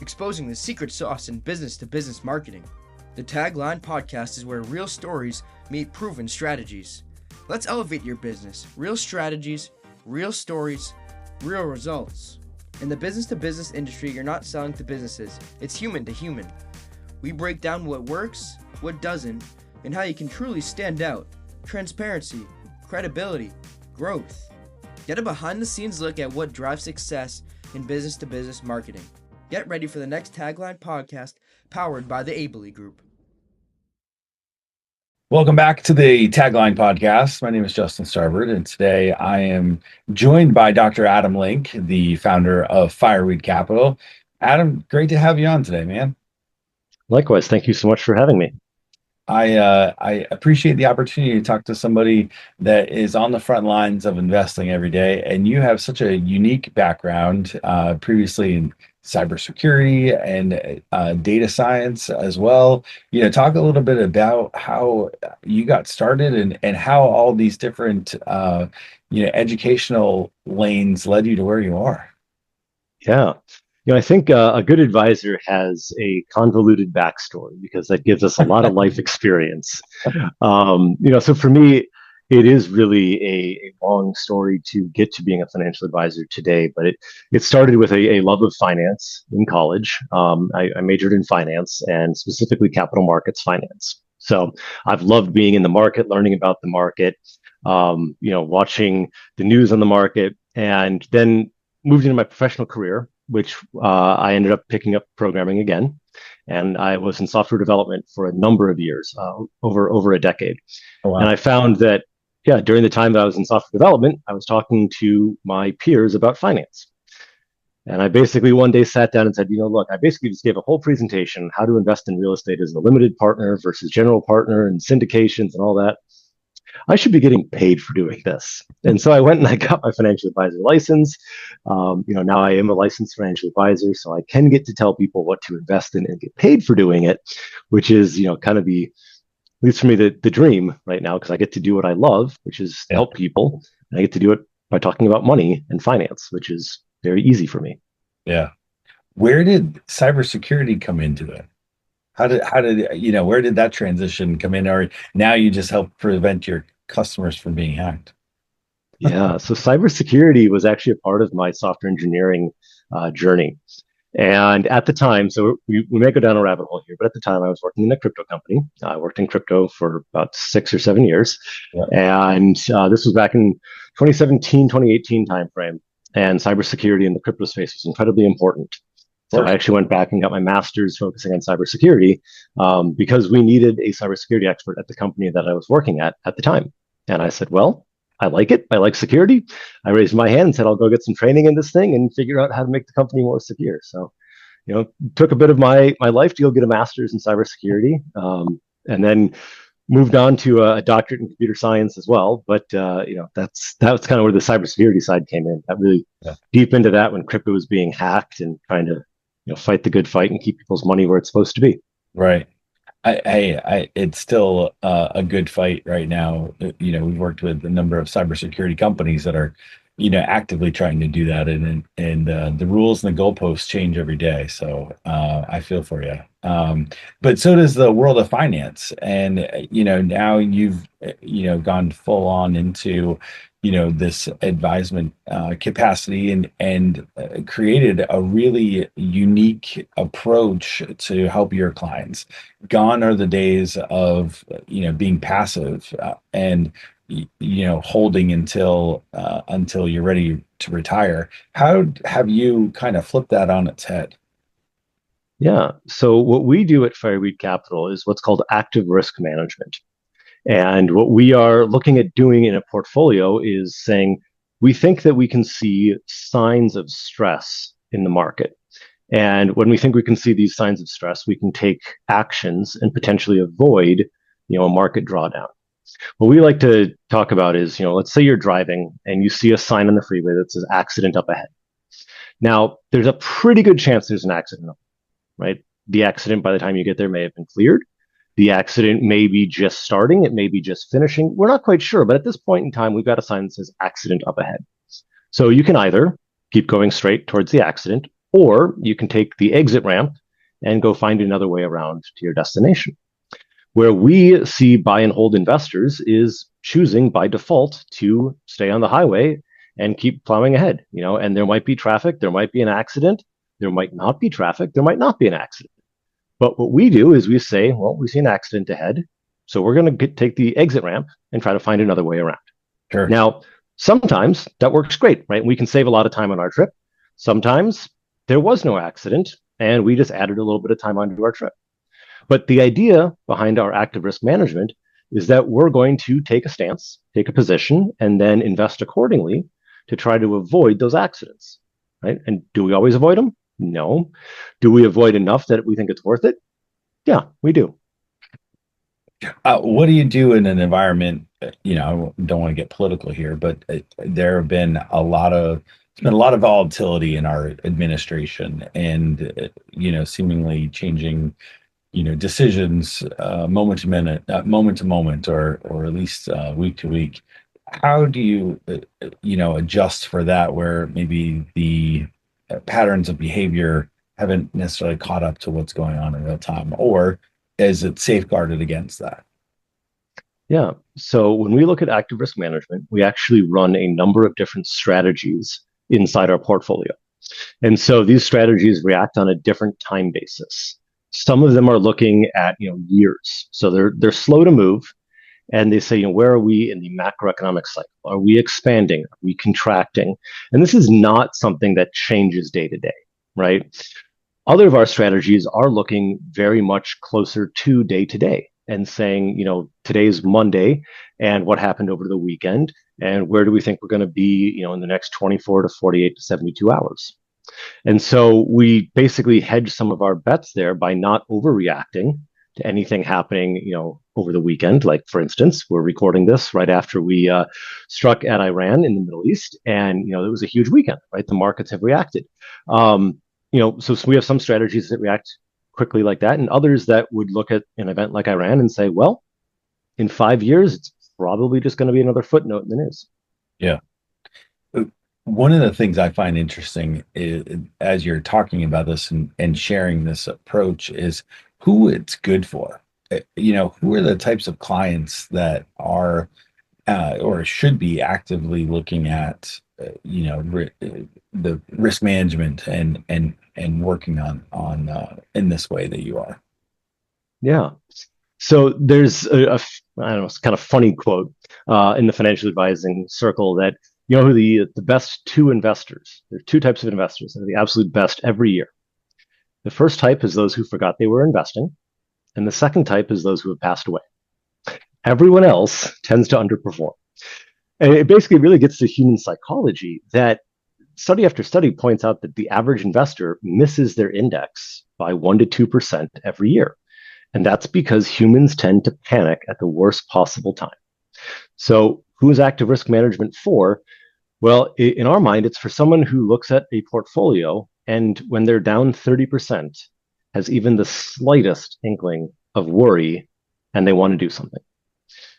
exposing the secret sauce in business-to-business marketing. The Tagline Podcast is where real stories meet proven strategies. Let's elevate your business. Real strategies, real stories, real results. In the business-to-business industry, you're not selling to businesses. It's human to human. We break down what works, what doesn't, and how you can truly stand out. Transparency, credibility, growth. Get a behind-the-scenes look at what drives success in business-to-business marketing. Get ready for the next Tagline Podcast powered by the Abley Group. Welcome back to the Tagline Podcast. My name is Justin Starboard, and today I am joined by Dr. Adam Link, the founder of Fireweed Capital. Adam, great to have you on today, man. Likewise. Thank you so much for having me. I appreciate the opportunity to talk to somebody that is on the front lines of investing every day, and you have such a unique background, previously in cybersecurity and data science as well. Talk a little bit about how you got started and how all these different educational lanes led you to where you are. Yeah. I think a good advisor has a convoluted backstory because that gives us a lot of life experience. So for me, it is really a long story to get to being a financial advisor today, but it started with a love of finance in college. I majored in finance and specifically capital markets finance. So I've loved being in the market, learning about the market, watching the news on the market, and then moved into my professional career, which I ended up picking up programming again. And I was in software development for a number of years, over a decade. Oh, wow. And I found that, during the time that I was in software development, I was talking to my peers about finance. And I basically one day sat down and said, look, I basically just gave a whole presentation on how to invest in real estate as a limited partner versus general partner and syndications and all that. I should be getting paid for doing this. And so I went and I got my financial advisor license. Now I am a licensed financial advisor, so I can get to tell people what to invest in and get paid for doing it, which is, kind of at least for me, the dream right now, because I get to do what I love, which is help people. And I get to do it by talking about money and finance, which is very easy for me. Yeah. Where did cybersecurity come into it? How did where did that transition come in? Or now you just help prevent your customers from being hacked? Yeah, so cybersecurity was actually a part of my software engineering journey. And at the time, so we may go down a rabbit hole here, but at the time I was working in a crypto company. I worked in crypto for about 6 or 7 years. Yeah. And this was back in 2017, 2018 timeframe. And cybersecurity in the crypto space was incredibly important. So I actually went back and got my master's focusing on cybersecurity because we needed a cybersecurity expert at the company that I was working at the time. And I said, well, I like it. I like security. I raised my hand and said, I'll go get some training in this thing and figure out how to make the company more secure. So, took a bit of my life to go get a master's in cybersecurity, and then moved on to a doctorate in computer science as well. But, that's kind of where the cybersecurity side came in. Got really deep into that when crypto was being hacked and trying to fight the good fight and keep people's money where it's supposed to be. Right. It's still a good fight right now. We've worked with a number of cybersecurity companies that are, actively trying to do that, and the rules and the goalposts change every day. So I feel for you. But so does the world of finance, and now you've gone full on into this advisement capacity and created a really unique approach to help your clients. Gone are the days of being passive and holding until you're ready to retire. How have you kind of flipped that on its head? Yeah. So what we do at Fireweed Capital is what's called active risk management. And what we are looking at doing in a portfolio is saying, we think that we can see signs of stress in the market. And when we think we can see these signs of stress, we can take actions and potentially avoid, a market drawdown. What we like to talk about is, let's say you're driving and you see a sign on the freeway that says accident up ahead. Now, there's a pretty good chance there's an accident, right? The accident, by the time you get there, may have been cleared. The accident may be just starting. It may be just finishing. We're not quite sure. But at this point in time, we've got a sign that says accident up ahead. So you can either keep going straight towards the accident, or you can take the exit ramp and go find another way around to your destination. Where we see buy and hold investors is choosing by default to stay on the highway and keep plowing ahead, and there might be traffic, there might be an accident, there might not be traffic, there might not be an accident. But what we do is we say, well, we see an accident ahead, so we're going to take the exit ramp and try to find another way around. Sure. Now, sometimes that works great, right? We can save a lot of time on our trip. Sometimes there was no accident and we just added a little bit of time onto our trip. But the idea behind our active risk management is that we're going to take a stance, take a position, and then invest accordingly to try to avoid those accidents, right? And do we always avoid them? No. Do we avoid enough that we think it's worth it? Yeah, we do. What do you do in an environment? I don't want to get political here, but there have been it's been a lot of volatility in our administration, and seemingly changing decisions moment to minute, moment to moment, or at least week to week. How do you adjust for that, where maybe the patterns of behavior haven't necessarily caught up to what's going on in real time, or is it safeguarded against that? Yeah. So when we look at active risk management, we actually run a number of different strategies inside our portfolio. And so these strategies react on a different time basis. Some of them are looking at years. So they're slow to move, and they say, where are we in the macroeconomic cycle? Are we expanding? Are we contracting? And this is not something that changes day to day, right? Other of our strategies are looking very much closer to day and saying, today's Monday and what happened over the weekend, and where do we think we're going to be, in the next 24 to 48 to 72 hours. And so we basically hedge some of our bets there by not overreacting to anything happening, over the weekend. Like, for instance, we're recording this right after we struck at Iran in the Middle East, and it was a huge weekend, right? The markets have reacted. So we have some strategies that react quickly like that, and others that would look at an event like Iran and say, well, in 5 years, it's probably just going to be another footnote in the news. Yeah. One of the things I find interesting is, as you're talking about this and sharing this approach, is who it's good for. Who are the types of clients that are or should be actively looking at the risk management and working on in this way that you are. Yeah. So there's I don't know, it's kind of funny quote in the financial advising circle that who the best two investors. There are two types of investors that are the absolute best every year. The first type is those who forgot they were investing, and the second type is those who have passed away. Everyone else tends to underperform. And it basically really gets to human psychology that study after study points out that the average investor misses their index by 1% to 2% every year. And that's because humans tend to panic at the worst possible time. So who is active risk management for? Well, in our mind, it's for someone who looks at a portfolio and when they're down 30%, has even the slightest inkling of worry and they want to do something.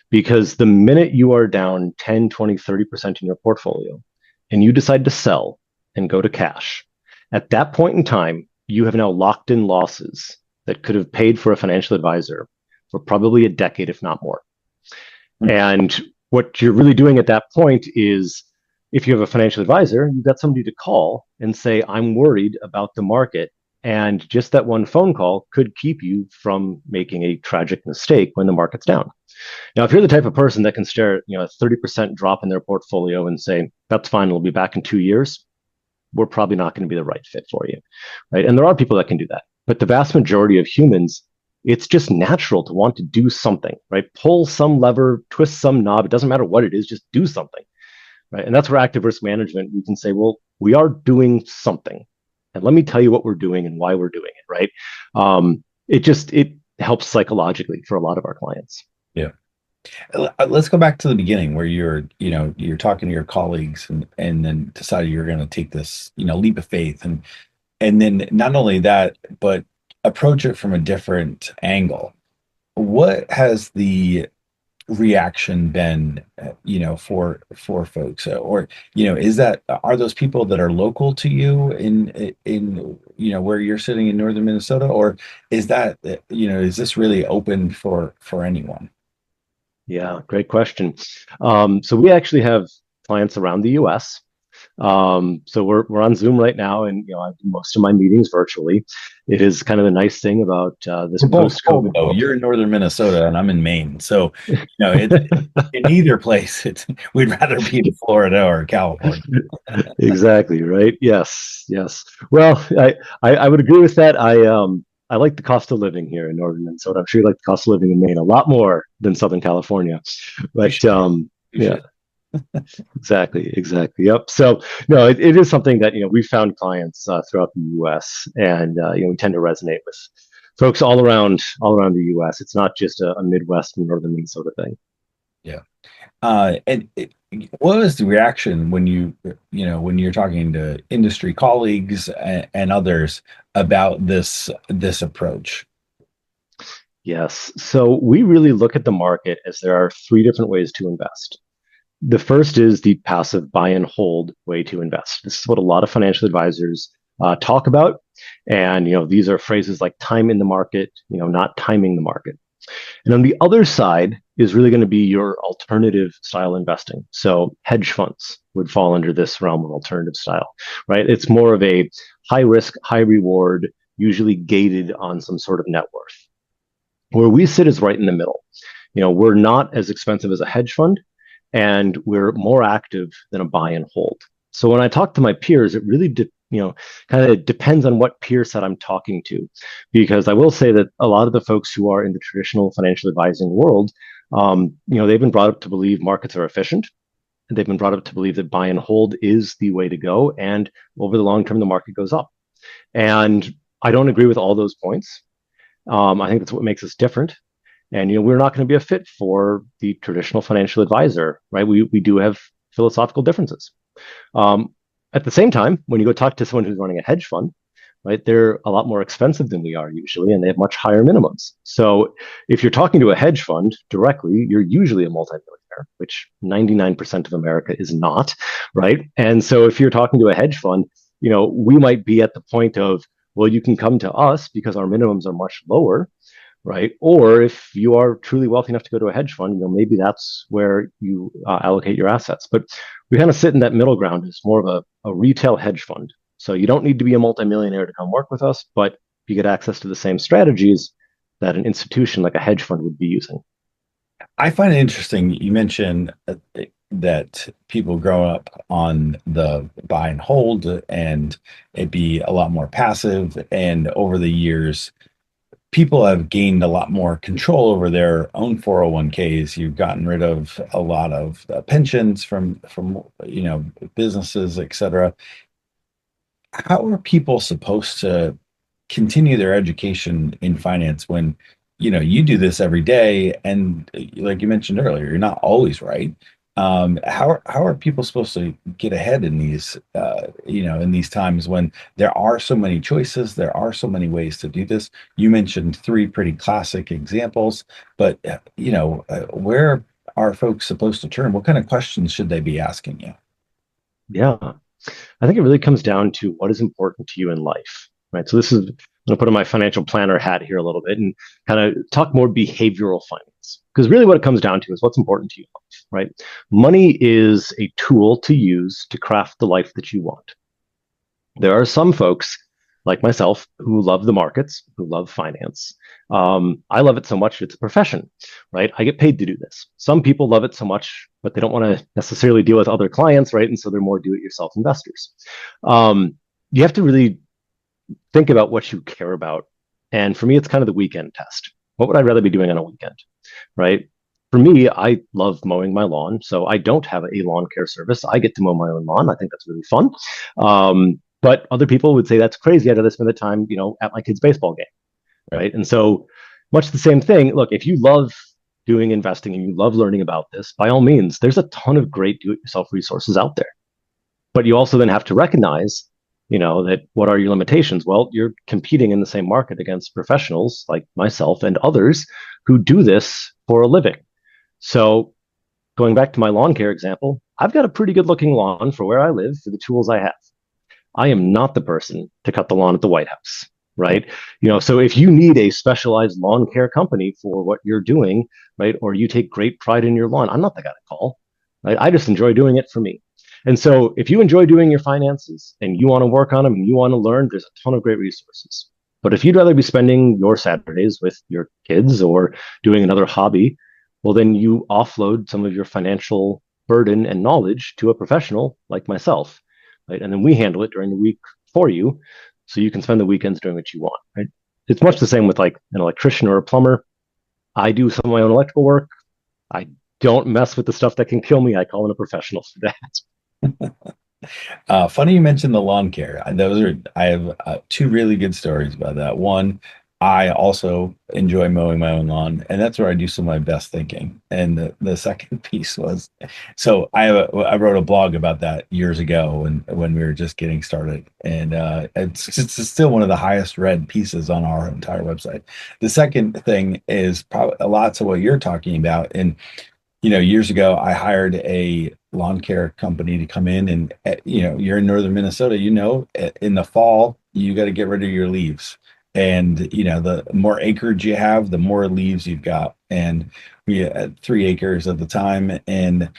Because the minute you are down 10, 20, 30% in your portfolio and you decide to sell and go to cash, at that point in time, you have now locked in losses that could have paid for a financial advisor for probably a decade, if not more. Mm-hmm. And what you're really doing at that point is, if you have a financial advisor, you've got somebody to call and say, I'm worried about the market. And just that one phone call could keep you from making a tragic mistake when the market's down. Now, if you're the type of person that can stare at a 30% drop in their portfolio and say, that's fine, we'll be back in 2 years, we're probably not going to be the right fit for you, right? And there are people that can do that. But the vast majority of humans, it's just natural to want to do something, right? Pull some lever, twist some knob. It doesn't matter what it is, just do something, right? And that's where active risk management, we can say, well, we are doing something. And let me tell you what we're doing and why we're doing it, right? It helps psychologically for a lot of our clients. Yeah. Let's go back to the beginning where you're talking to your colleagues and then decided you're going to take this, leap of faith. And then not only that, but approach it from a different angle. What has the reaction been, for folks? Or, is that, are those people that are local to you where you're sitting in northern Minnesota, or is that, is this really open for anyone? Yeah, great question. So we actually have clients around the US. So we're on Zoom right now, and I do most of my meetings virtually. It is kind of a nice thing about this We're both cold, post-COVID though. world. You're in northern Minnesota and I'm in Maine. So, it's in either place, we'd rather be in Florida or California. Exactly, right? Yes, yes. Well, I would agree with that. I like the cost of living here in northern Minnesota. I'm sure you like the cost of living in Maine a lot more than Southern California. You But should. You yeah, should. exactly, exactly. Yep. So no, it is something that we found clients throughout the U.S. and we tend to resonate with folks all around the U.S. It's not just a Midwest and northern Minnesota thing. Yeah. What was the reaction when when you're talking to industry colleagues and others about this approach? Yes. So we really look at the market as there are three different ways to invest. The first is the passive buy and hold way to invest. This is what a lot of financial advisors talk about. And, these are phrases like time in the market, not timing the market. And on the other side is really going to be your alternative style investing. So hedge funds would fall under this realm of alternative style, right? It's more of a high risk, high reward, usually gated on some sort of net worth. Where we sit is right in the middle. We're not as expensive as a hedge fund, and we're more active than a buy and hold. So when I talk to my peers, it really kind of depends on what peer set I'm talking to, because I will say that a lot of the folks who are in the traditional financial advising world, they've been brought up to believe markets are efficient. They've been brought up to believe that buy and hold is the way to go, and over the long term, the market goes up. And I don't agree with all those points. I think that's what makes us different. And we're not going to be a fit for the traditional financial advisor, right? We do have philosophical differences. At the same time, when you go talk to someone who's running a hedge fund, right, they're a lot more expensive than we are usually, and they have much higher minimums. So if you're talking to a hedge fund directly, you're usually a multimillionaire, which 99% of America is not, right? And so if you're talking to a hedge fund, we might be at the point of, well, you can come to us because our minimums are much lower, right? Or if you are truly wealthy enough to go to a hedge fund, maybe that's where you allocate your assets. But we kind of sit in that middle ground as more of a retail hedge fund. So you don't need to be a multimillionaire to come work with us, but you get access to the same strategies that an institution like a hedge fund would be using. I find it interesting. You mentioned that people grow up on the buy and hold and it be a lot more passive. And over the years, people have gained a lot more control over their own 401ks. You've gotten rid of a lot of pensions from businesses, et cetera. How are people supposed to continue their education in finance when you do this every day, and like you mentioned earlier, you're not always right? How are people supposed to get ahead in these in these times when there are so many choices, there are so many ways to do this? You mentioned three pretty classic examples, but where are folks supposed to turn? What kind of questions should they be asking you? Yeah, I think it really comes down to what is important to you in life, right? So this is, I'm going to put on my financial planner hat here a little bit and kind of talk more behavioral finance, because really what it comes down to is what's important to you in life, right? Money is a tool to use to craft the life that you want. There are some folks like myself who love the markets, who love finance. I love it so much, it's a profession, right? I get paid to do this. Some people love it so much, but they don't want to necessarily deal with other clients, right? And so they're more do-it-yourself investors. You have to really think about what you care about. And for me, it's kind of the weekend test. What would I rather be doing on a weekend, right? For me, I love mowing my lawn. So I don't have a lawn care service. I get to mow my own lawn. I think that's really fun. But other people would say that's crazy. I'd rather spend the time, at my kid's baseball game, right? And so much the same thing. Look, if you love doing investing and you love learning about this, by all means, there's a ton of great do-it-yourself resources out there. But you also then have to recognize, that what are your limitations? Well, you're competing in the same market against professionals like myself and others who do this for a living. So going back to my lawn care example, I've got a pretty good looking lawn for where I live for the tools I have. I am not the person to cut the lawn at the White House, right? So if you need a specialized lawn care company for what you're doing, right, or you take great pride in your lawn, I'm not the guy to call, right? I just enjoy doing it for me. And so if you enjoy doing your finances and you want to work on them and you want to learn, there's a ton of great resources. But if you'd rather be spending your Saturdays with your kids or doing another hobby, well, then you offload some of your financial burden and knowledge to a professional like myself, right? And then we handle it during the week for you, so you can spend the weekends doing what you want, right? It's much the same with like an electrician or a plumber. I do some of my own electrical work. I don't mess with the stuff that can kill me. I call in a professional for that. Funny you mentioned the lawn care. I have two really good stories about that. One, I also enjoy mowing my own lawn, and that's where I do some of my best thinking. And the second piece was, so I wrote a blog about that years ago when we were just getting started, and it's still one of the highest read pieces on our entire website. The second thing is probably a lot to what you're talking about, and years ago, I hired a lawn care company to come in and, you're in northern Minnesota, in the fall, you got to get rid of your leaves. And, the more acreage you have, the more leaves you've got. And we had 3 acres at the time. And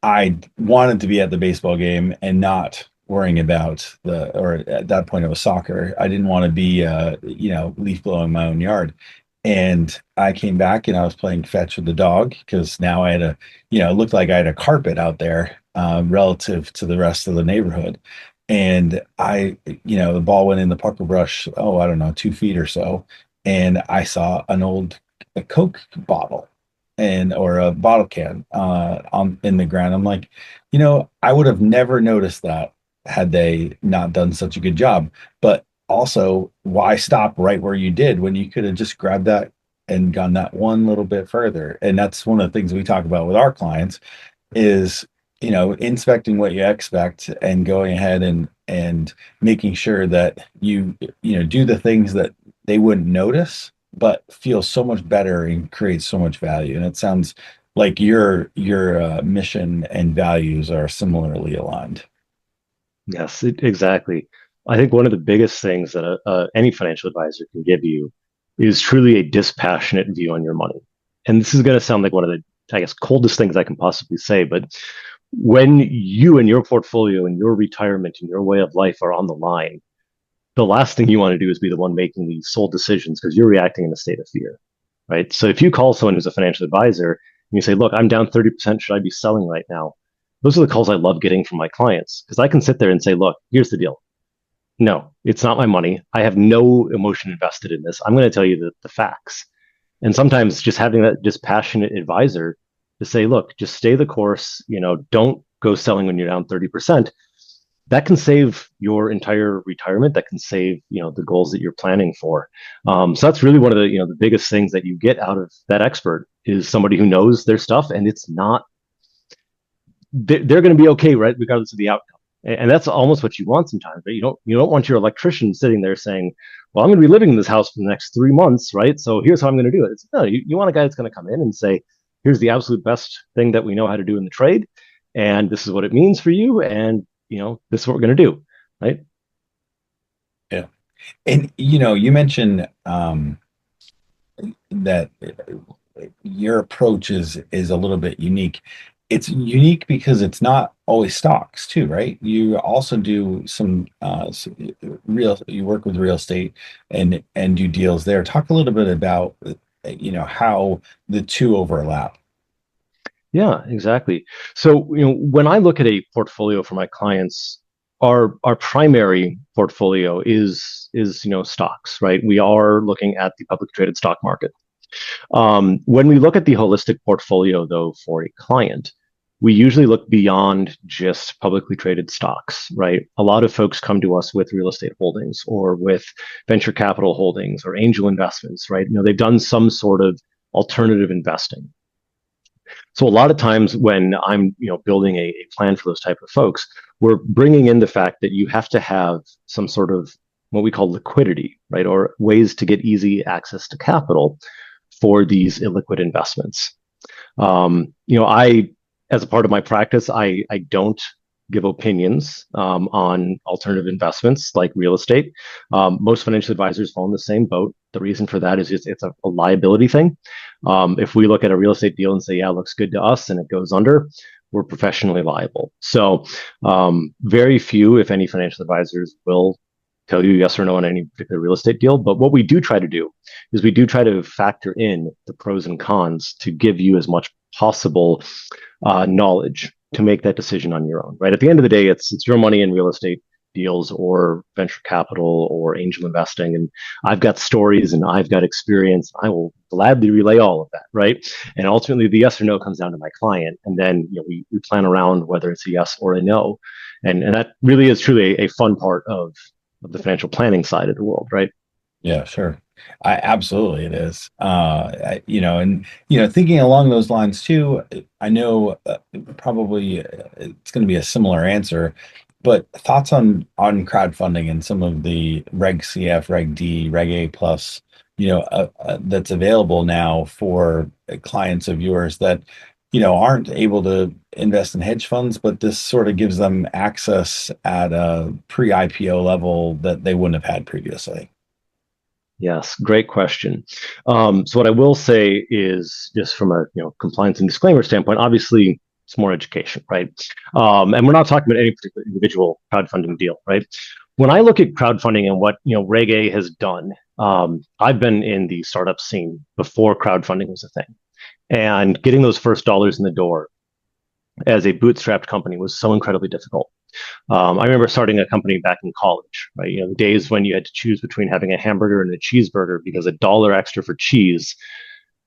I wanted to be at the baseball game and not worrying about or at that point it was soccer. I didn't want to be, leaf blowing my own yard. And I came back and I was playing fetch with the dog because now I had it looked like I had a carpet out there relative to the rest of the neighborhood. And the ball went in the pucker brush, oh, I don't know, 2 feet or so. And I saw an old Coke bottle or a bottle can in the ground. I'm like, I would have never noticed that had they not done such a good job. But also, why stop right where you did when you could have just grabbed that and gone that one little bit further? And that's one of the things we talk about with our clients is, inspecting what you expect and going ahead and making sure that you do the things that they wouldn't notice, but feel so much better and create so much value. And it sounds like your mission and values are similarly aligned. Yes, exactly. I think one of the biggest things that any financial advisor can give you is truly a dispassionate view on your money. And this is going to sound like one of the, I guess, coldest things I can possibly say, but when you and your portfolio and your retirement and your way of life are on the line, the last thing you want to do is be the one making these sole decisions because you're reacting in a state of fear, right? So if you call someone who's a financial advisor and you say, look, I'm down 30%, should I be selling right now? Those are the calls I love getting from my clients because I can sit there and say, look, here's the deal. No, it's not my money. I have no emotion invested in this. I'm going to tell you the facts. And sometimes just having that dispassionate advisor to say, look, just stay the course, don't go selling when you're down 30%. That can save your entire retirement. That can save, the goals that you're planning for. So that's really one of the, the biggest things that you get out of that expert is somebody who knows their stuff, and it's not, they're going to be okay, right? Regardless of the outcome. And that's almost what you want sometimes, but you don't want your electrician sitting there saying, well, I'm going to be living in this house for the next 3 months, right? So here's how I'm going to do it. No, you want a guy that's going to come in and say, here's the absolute best thing that we know how to do in the trade. And this is what it means for you. And, this is what we're going to do, right? Yeah. And, you mentioned that your approach is a little bit unique. It's unique because it's not always stocks too, right? You also do some you work with real estate and do deals there. Talk a little bit about how the two overlap. Yeah, exactly. So, when I look at a portfolio for my clients, our primary portfolio is stocks, right? We are looking at the publicly traded stock market. When we look at the holistic portfolio, though, for a client, we usually look beyond just publicly traded stocks, right? A lot of folks come to us with real estate holdings or with venture capital holdings or angel investments, right? They've done some sort of alternative investing. So a lot of times when I'm, building a plan for those type of folks, we're bringing in the fact that you have to have some sort of what we call liquidity, right? Or ways to get easy access to capital for these illiquid investments. I, as a part of my practice, I don't give opinions on alternative investments like real estate. Most financial advisors fall in the same boat. The reason for that is it's a liability thing. If we look at a real estate deal and say, yeah, it looks good to us and it goes under, we're professionally liable. So very few, if any, financial advisors will tell you yes or no on any particular real estate deal. But what we do try to do is we do try to factor in the pros and cons to give you as much possible knowledge to make that decision on your own, right? At the end of the day, it's your money in real estate deals or venture capital or angel investing. And I've got stories and I've got experience. I will gladly relay all of that, right? And ultimately, the yes or no comes down to my client. And then we plan around whether it's a yes or a no. And that really is truly a fun part of the financial planning side of the world, right? Yeah, sure. Absolutely it is. Thinking along those lines too, I know probably it's going to be a similar answer, but thoughts on crowdfunding and some of the Reg CF, Reg D, Reg A plus, that's available now for clients of yours that, aren't able to invest in hedge funds, but this sort of gives them access at a pre-IPO level that they wouldn't have had previously. Yes, great question. So what I will say is just from a compliance and disclaimer standpoint, obviously it's more education, right? And we're not talking about any particular individual crowdfunding deal, right? When I look at crowdfunding and what Reg A has done, I've been in the startup scene before crowdfunding was a thing, and getting those first dollars in the door as a bootstrapped company was so incredibly difficult. I remember starting a company back in college, right? The days when you had to choose between having a hamburger and a cheeseburger because a dollar extra for cheese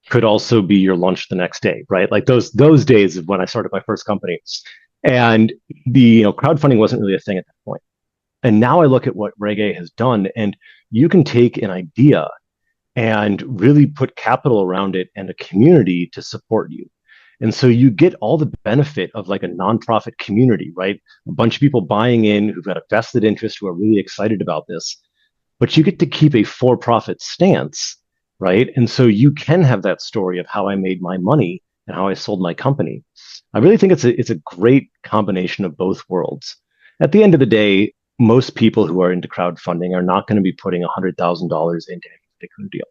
could also be your lunch the next day, right? Like those days of when I started my first company, and the crowdfunding wasn't really a thing at that point. And now I look at what Reg A has done, and you can take an idea and really put capital around it and a community to support you. And so you get all the benefit of like a nonprofit community, right? A bunch of people buying in who've got a vested interest, who are really excited about this, but you get to keep a for-profit stance, right? And so you can have that story of how I made my money and how I sold my company. I really think it's a great combination of both worlds. At the end of the day, most people who are into crowdfunding are not going to be putting $100,000 into any particular deal.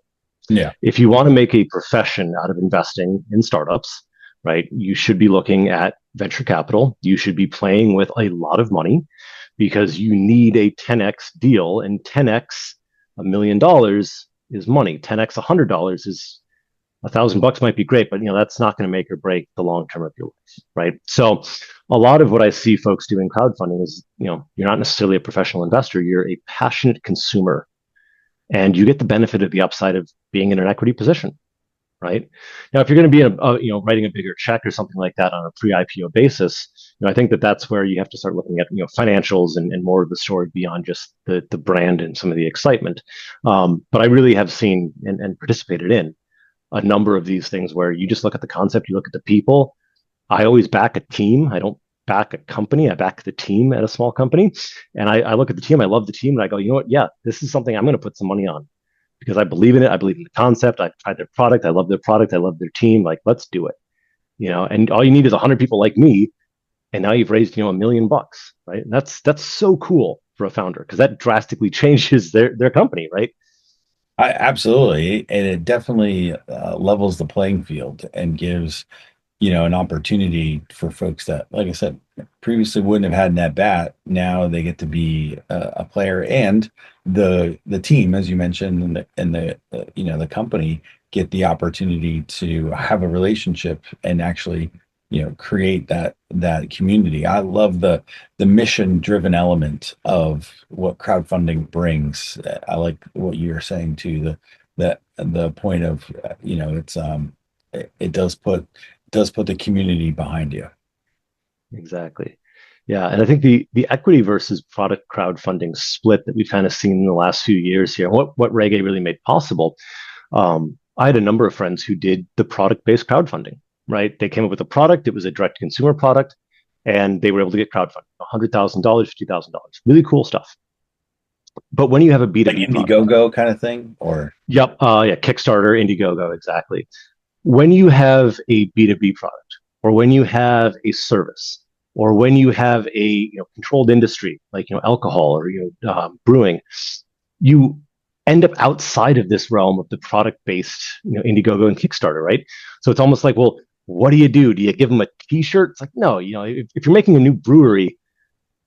Yeah. If you want to make a profession out of investing in startups, right, you should be looking at venture capital. You should be playing with a lot of money because you need a 10x deal, and 10x $1 million is money. 10x $100 is $1,000 might be great, but that's not going to make or break the long term of your life, right? So a lot of what I see folks doing crowdfunding is, you're not necessarily a professional investor, you're a passionate consumer, and you get the benefit of the upside of being in an equity position, right? Now, if you're going to be writing a bigger check or something like that on a pre-IPO basis, I think that's where you have to start looking at financials and more of the story beyond just the brand and some of the excitement. But I really have seen and participated in a number of these things where you just look at the concept, you look at the people. I always back a team. I don't back a company. I back the team at a small company. And I look at the team, I love the team, and I go, you know what? Yeah, this is something I'm going to put some money on because I believe in it. I believe in the concept. I've tried their product. I love their product. I love their team. Like, let's do it. And all you need is 100 people like me. And now you've raised, $1 million, right? And that's so cool for a founder because that drastically changes their company, right? Absolutely. And it definitely levels the playing field and gives, an opportunity for folks that, like I said, previously wouldn't have had an at bat. Now they get to be a player, and the team, as you mentioned, and the company get the opportunity to have a relationship and actually, create that community. I love the mission driven element of what crowdfunding brings. I like what you're saying too. The point of it's it does put the community behind you. Exactly. Yeah. And I think the equity versus product crowdfunding split that we've kind of seen in the last few years here, what Reg A really made possible. I had a number of friends who did the product-based crowdfunding, right? They came up with a product, it was a direct consumer product, and they were able to get crowdfunding, $100,000, $50,000. Really cool stuff. But when you have a B2B like Indiegogo kind of thing, or yep, yeah, Kickstarter, Indiegogo, exactly. when you have a B2B product, or when you have a service, or when you have a controlled industry like alcohol or brewing, you end up outside of this realm of the product-based Indiegogo and Kickstarter, right? So it's almost like, well, what do? Do you give them a T-shirt? It's like, no, if you're making a new brewery,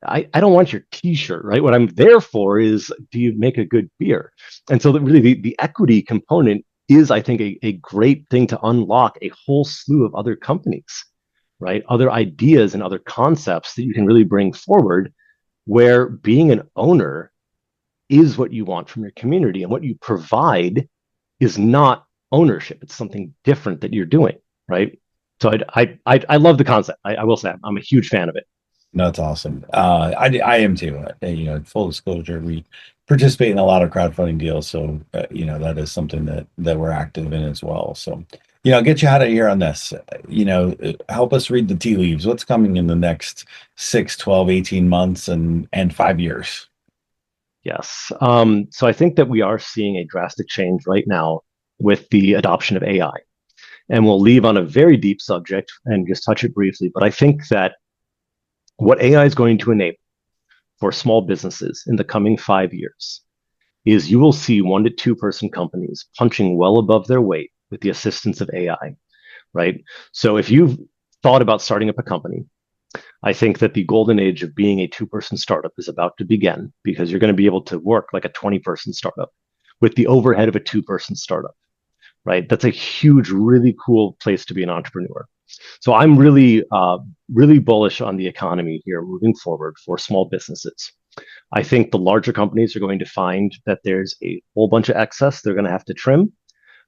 I don't want your T-shirt, right? What I'm there for is, do you make a good beer? And so really the equity component is, I think, a great thing to unlock a whole slew of other companies, right? Other ideas and other concepts that you can really bring forward, where being an owner is what you want from your community, and what you provide is not ownership. It's something different that you're doing, right? So I love the concept. I will say I'm a huge fan of it. No, that's awesome. I am too. Full disclosure, we participate in a lot of crowdfunding deals, so that is something that we're active in as well. So, get you out of here on this. Help us read the tea leaves. What's coming in the next 6, 12, 18 months and 5 years? Yes. So I think that we are seeing a drastic change right now with the adoption of AI. And we'll leave on a very deep subject and just touch it briefly. But I think that what AI is going to enable for small businesses in the coming 5 years is you will see 1 to 2 person companies punching well above their weight with the assistance of AI, right? So if you've thought about starting up a company, I think that the golden age of being a 2-person startup is about to begin, because you're going to be able to work like a 20-person startup with the overhead of a 2-person startup, right? That's a huge, really cool place to be an entrepreneur. So I'm really, really bullish on the economy here moving forward for small businesses. I think the larger companies are going to find that there's a whole bunch of excess they're going to have to trim.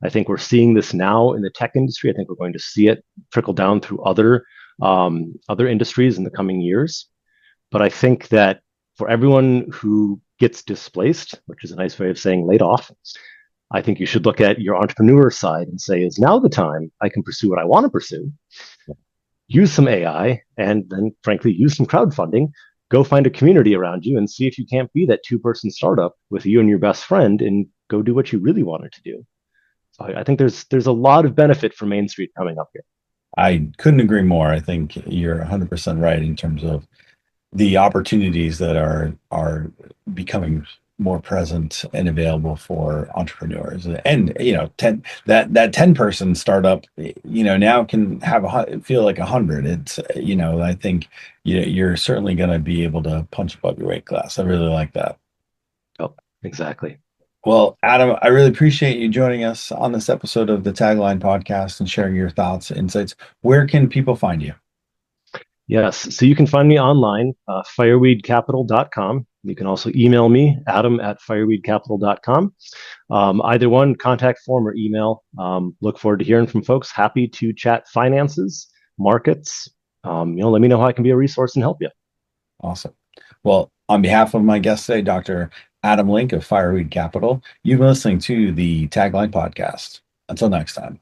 I think we're seeing this now in the tech industry. I think we're going to see it trickle down through other industries in the coming years. But I think that for everyone who gets displaced, which is a nice way of saying laid off, I think you should look at your entrepreneur side and say, is now the time I can pursue what I want to pursue? Use some AI, and then frankly, use some crowdfunding. Go find a community around you and see if you can't be that 2-person startup with you and your best friend, and go do what you really wanted to do. So I think there's a lot of benefit for Main Street coming up here. I couldn't agree more. I think you're 100% right in terms of the opportunities that are becoming more present and available for entrepreneurs. And 10-person startup now can feel like 100. It's I think you're certainly going to be able to punch above your weight class. I really like that. Oh, exactly. Well, Adam, I really appreciate you joining us on this episode of the Tagline Podcast and sharing your thoughts and insights. Where can people find you? Yes, so you can find me online, fireweedcapital.com. You can also email me, adam@fireweedcapital.com. Either one, contact form or email. Look forward to hearing from folks. Happy to chat finances, markets. Let me know how I can be a resource and help you. Awesome. Well, on behalf of my guest today, Dr. Adam Link of Fireweed Capital, you've been listening to the Tagline Podcast. Until next time.